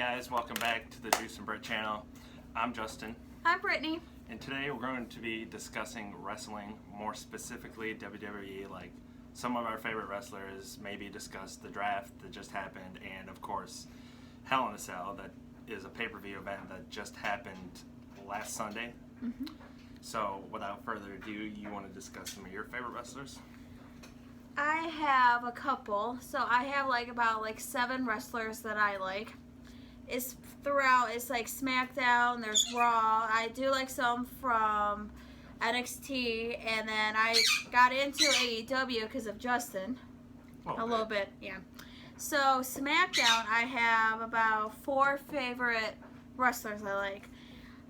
guys, welcome back to the Juice and Brit channel. I'm Justin. I'm Brittany. And today we're going to be discussing wrestling, more specifically WWE. Like some of our favorite wrestlers, maybe discuss the draft that just happened, and of course Hell in a Cell, that is a pay-per-view event that just happened last Sunday. Mm-hmm. So without further ado, you want to discuss some of your favorite wrestlers? I have a couple. So I have about 7 wrestlers that I like. It's like SmackDown, there's Raw. I do like some from NXT, and then I got into AEW because of Justin. A little bit, yeah. So SmackDown, I have about 4 favorite wrestlers I like.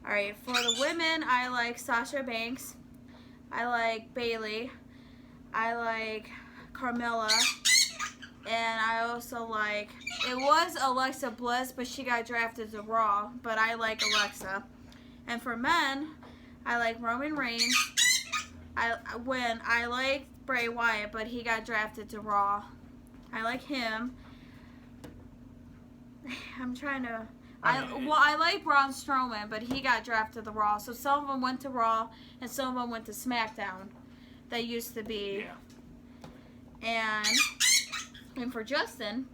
Alright, for the women, I like Sasha Banks. I like Bayley. I like Carmella. And I also like, it was Alexa Bliss, but she got drafted to Raw, but I like Alexa. And for men, I like Roman Reigns. I like Bray Wyatt, but he got drafted to Raw. I like him. I'm trying to, I like Braun Strowman, but he got drafted to Raw. So some of them went to Raw, and some of them went to SmackDown. That used to be. Yeah. And for Justin,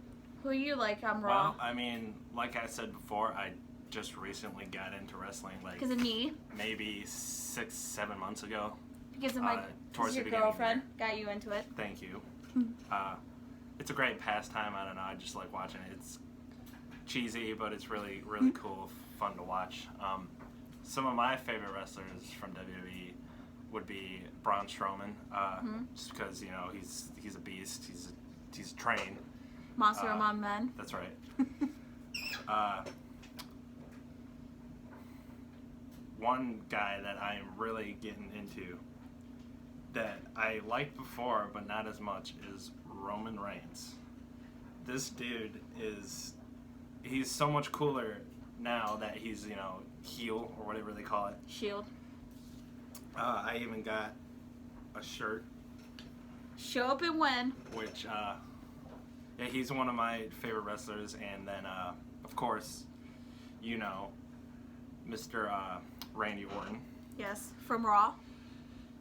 who you like on Raw? Well, I mean, like I said before, I just recently got into wrestling, because of me. Maybe 6-7 months ago. Because of towards your the girlfriend got you into it. Thank you. It's a great pastime. I don't know. I just like watching it. It's cheesy, but it's really, really cool, fun to watch. Some of my favorite wrestlers from WWE would be Braun Strowman, just because he's a beast. He's trained. Monster among men. That's right. One guy that I am really getting into that I liked before but not as much is Roman Reigns. This dude he's so much cooler now that he's, heel or whatever they call it. Shield. I even got a shirt. Show up and win. Which, he's one of my favorite wrestlers. And then, of course, Mr. Randy Orton. Yes, from Raw.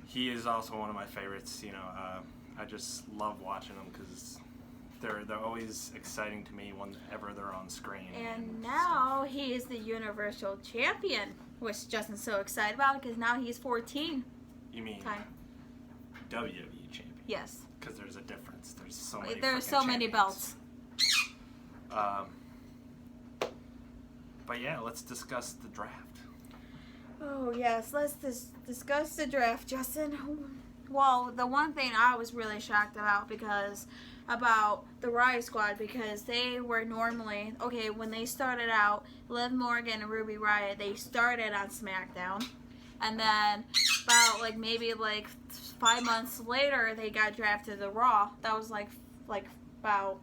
He is also one of my favorites. I just love watching them because they're always exciting to me whenever they're on screen. And now he is the Universal Champion, which Justin's so excited about because now he's 14. You mean WWE Champion? Yes. Because there's a difference. There's so many belts. But yeah, let's discuss the draft. Oh yes, let's discuss the draft, Justin. Well, the one thing I was really shocked about the Riot Squad, because they were normally, when they started out, Liv Morgan and Ruby Riott, they started on SmackDown. And then about maybe 5 months later, they got drafted to Raw. That was about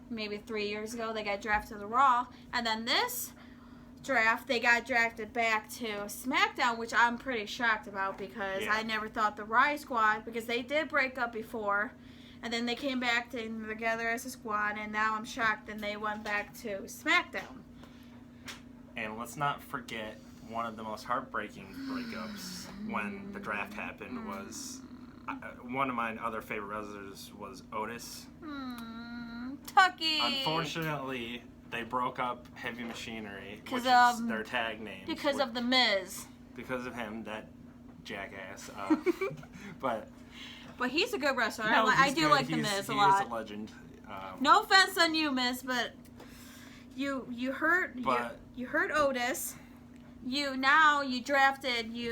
maybe 3 years ago, they got drafted to Raw. And then this draft, they got drafted back to SmackDown, which I'm pretty shocked about because I never thought the Riot Squad, because they did break up before, and then they came back together as a squad, and now I'm shocked and they went back to SmackDown. And let's not forget, one of the most heartbreaking breakups when the draft happened was one of my other favorite wrestlers was Otis. Tucky. Unfortunately, they broke up Heavy Machinery, which is their tag name. Because of The Miz. Because of him, that jackass. But he's a good wrestler. I do like The Miz a lot. He is a legend. No offense on you, Miz, but you hurt Otis. You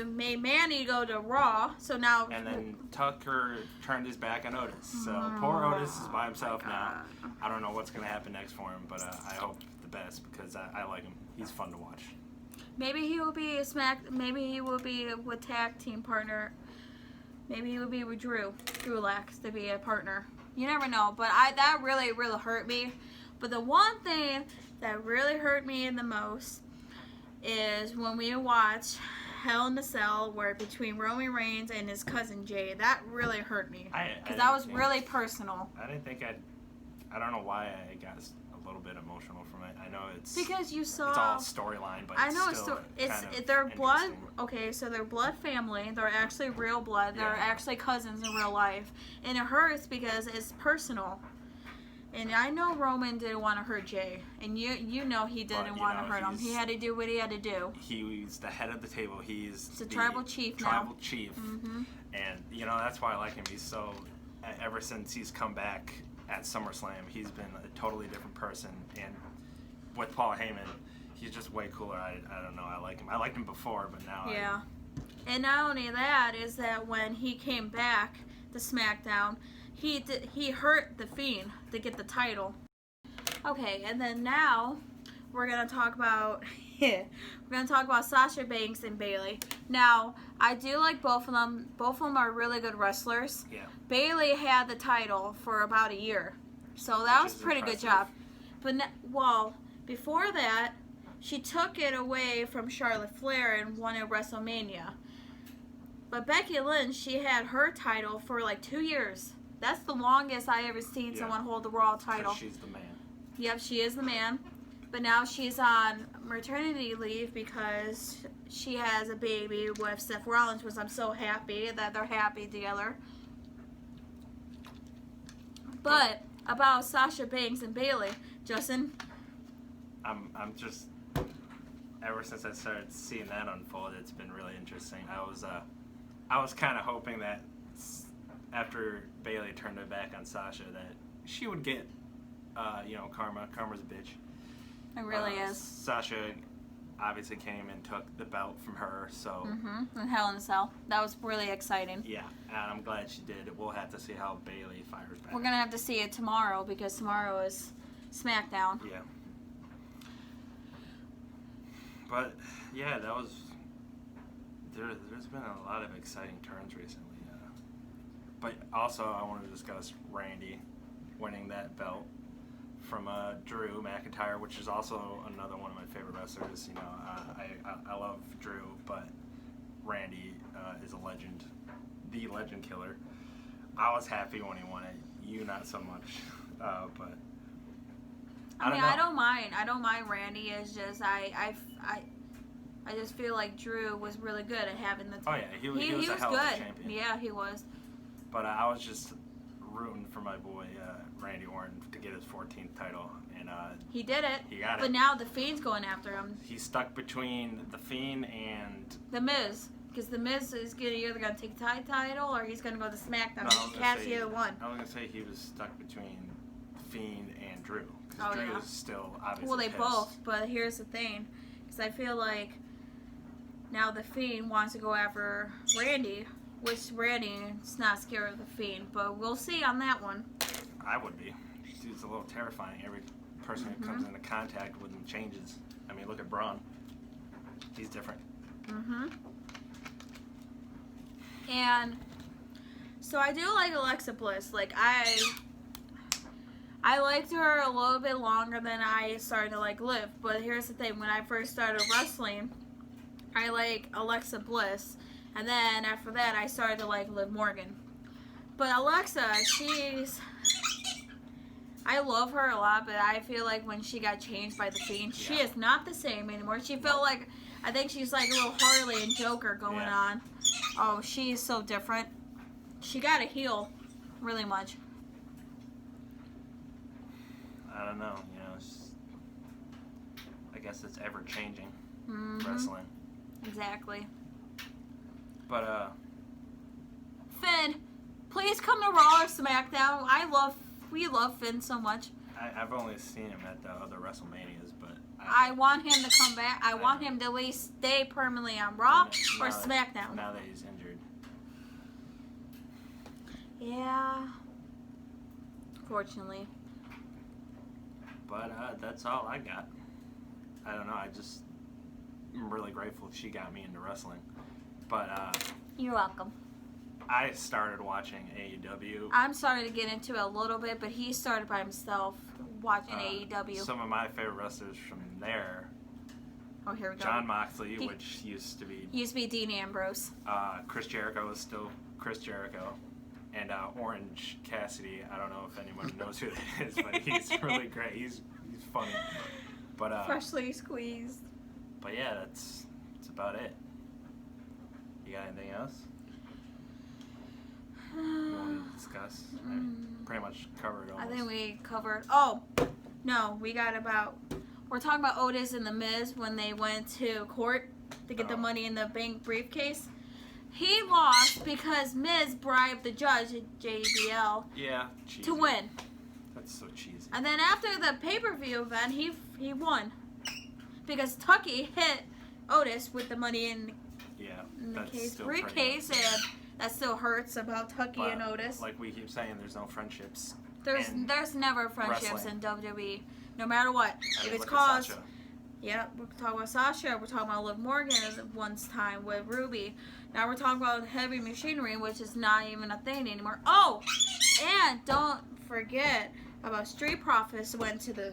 made Manny go to Raw, so now. And then Tucker turned his back on Otis. So poor Otis is by himself now. I don't know what's going to happen next for him, but I hope the best because I like him. He's fun to watch. Maybe he will be Maybe he will be a tag team partner. Maybe he will be with Drew Lex to be a partner. You never know. But that really, really hurt me. But the one thing that really hurt me the most is when we watched Hell in a Cell, where between Roman Reigns and his cousin Jay. That really hurt me because that was really personal. I didn't think I don't know why I got a little bit emotional from it. I know it's because you saw it's all storyline, but I know it's still it's kind of their blood. interesting. Okay, so they're blood family. They're actually real blood. They're Yeah. actually cousins in real life, and it hurts because it's personal. And I know Roman didn't want to hurt Jay, and you know he didn't want to hurt him. He had to do what he had to do. He's the head of the table. He's the tribal chief Tribal now. chief, Mm-hmm. and that's why I like him. He's so ever since he's come back at SummerSlam, he's been a totally different person. And with Paul Heyman, he's just way cooler. I don't know. I like him. I liked him before, but now yeah. And not only that is that when he came back to SmackDown, he hurt the Fiend to get the title. Okay, and then now we're gonna talk about Sasha Banks and Bayley. Now I do like both of them. Both of them are really good wrestlers. Yeah. Bayley had the title for about a year, so that was a pretty good job. But before that, she took it away from Charlotte Flair and won at WrestleMania. But Becky Lynch, she had her title for like 2 years. That's the longest I ever seen someone hold the Raw title. She's the man. Yep, she is the man. But now she's on maternity leave because she has a baby with Seth Rollins, which I'm so happy that they're happy together. But about Sasha Banks and Bayley, Justin. I'm just ever since I started seeing that unfold, it's been really interesting. I was kind of hoping that after Bayley turned her back on Sasha, that she would get, karma. Karma's a bitch. It really is. Sasha obviously came and took the belt from her, so. Mm-hmm. And Hell in a Cell. That was really exciting. Yeah, and I'm glad she did. We'll have to see how Bayley fires back. We're gonna have to see it tomorrow because tomorrow is SmackDown. Yeah. But yeah, that was. There's been a lot of exciting turns recently. But also, I want to discuss Randy winning that belt from Drew McIntyre, which is also another one of my favorite wrestlers. I love Drew, but Randy is a legend, the legend killer. I was happy when he won it. You not so much, but I don't mind. I don't mind Randy. It's just I just feel like Drew was really good at having the. Oh yeah, he was a hell of a champion. Yeah, he was. But I was just rooting for my boy Randy Orton to get his 14th title, and he did it. He got it. But now the Fiend's going after him. He's stuck between the Fiend and the Miz, because the Miz is either gonna take the title or he's gonna go to SmackDown. No, He catch the other one. I was gonna say he was stuck between the Fiend and Drew, Oh, because Drew yeah. is still obviously Well, they pissed. both. But here's the thing, because I feel like now the Fiend wants to go after Randy. Which Randy's not scared of the Fiend, but we'll see on that one. I would be. Dude's a little terrifying. Every person who comes into contact with him changes. I mean, look at Braun. He's different. Mm-hmm. And so I do like Alexa Bliss. Like I liked her a little bit longer than I started to like Liv. But here's the thing: when I first started wrestling, I like Alexa Bliss. And then after that, I started to like Liv Morgan. But Alexa, I love her a lot, but I feel like when she got changed by the Fiend, she is not the same anymore. She felt like, I think she's like a little Harley and Joker going on. Oh, she is so different. She got to heal really much. I don't know. I guess it's ever changing wrestling. Exactly. But Finn, please come to Raw or SmackDown. We love Finn so much. I've only seen him at the other WrestleManias, but I want him to come back. I want him to at least stay permanently on Raw or SmackDown. Now that he's injured. Yeah. Fortunately. But that's all I got. I don't know. I'm really grateful she got me into wrestling. But you're welcome. I started watching AEW. I'm starting to get into it a little bit, but he started by himself watching AEW. Some of my favorite wrestlers from there. Oh, here we go. Jon Moxley, which used to be Dean Ambrose. Chris Jericho is still Chris Jericho. And Orange Cassidy, I don't know if anyone knows who that is, but he's really great. He's funny. But freshly squeezed. But yeah, that's about it. You got anything else you want to discuss? I pretty much covered almost. I think we covered. Oh, no, we're talking about Otis and The Miz when they went to court to get the money in the bank briefcase. He lost because Miz bribed the judge at JBL to win. That's so cheesy. And then after the pay-per-view event, he won because Tucky hit Otis with the money in the briefcase, and that still hurts about Tucky and Otis. Like we keep saying, there's no friendships. There's never friendships wrestling. in WWE, no matter what. If it's caused. Yeah, we're talking about Sasha. We're talking about Liv Morgan at one time with Ruby. Now we're talking about heavy machinery, which is not even a thing anymore. Oh, and don't forget about Street Profits went to the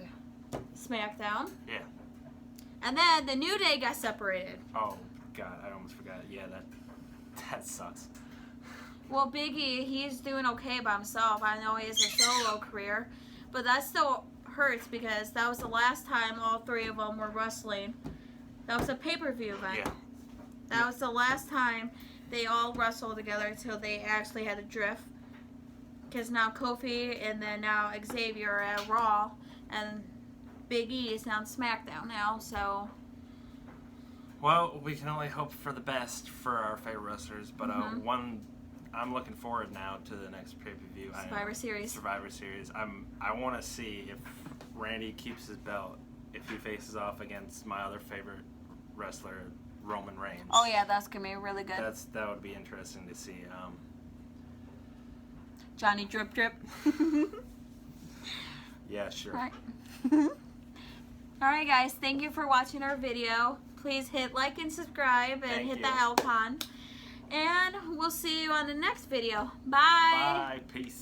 SmackDown. Yeah. And then the New Day got separated. Oh God, I almost forgot. Yeah, that sucks. Well, Big E, he's doing okay by himself. I know he has a solo career, but that still hurts because that was the last time all three of them were wrestling. That was a pay-per-view event. Yeah. That was the last time they all wrestled together until they actually had to drift. Because now Kofi and then now Xavier are at Raw, and Big E is now on SmackDown now, so... Well, we can only hope for the best for our favorite wrestlers, but I'm looking forward now to the next pay-per-view. Survivor Series. I want to see if Randy keeps his belt, if he faces off against my other favorite wrestler, Roman Reigns. Oh yeah, that's gonna be really good. That would be interesting to see. Johnny Drip Drip. Yeah, sure. All right, guys. Thank you for watching our video. Please hit like and subscribe and hit the icon. And we'll see you on the next video. Bye. Bye. Peace.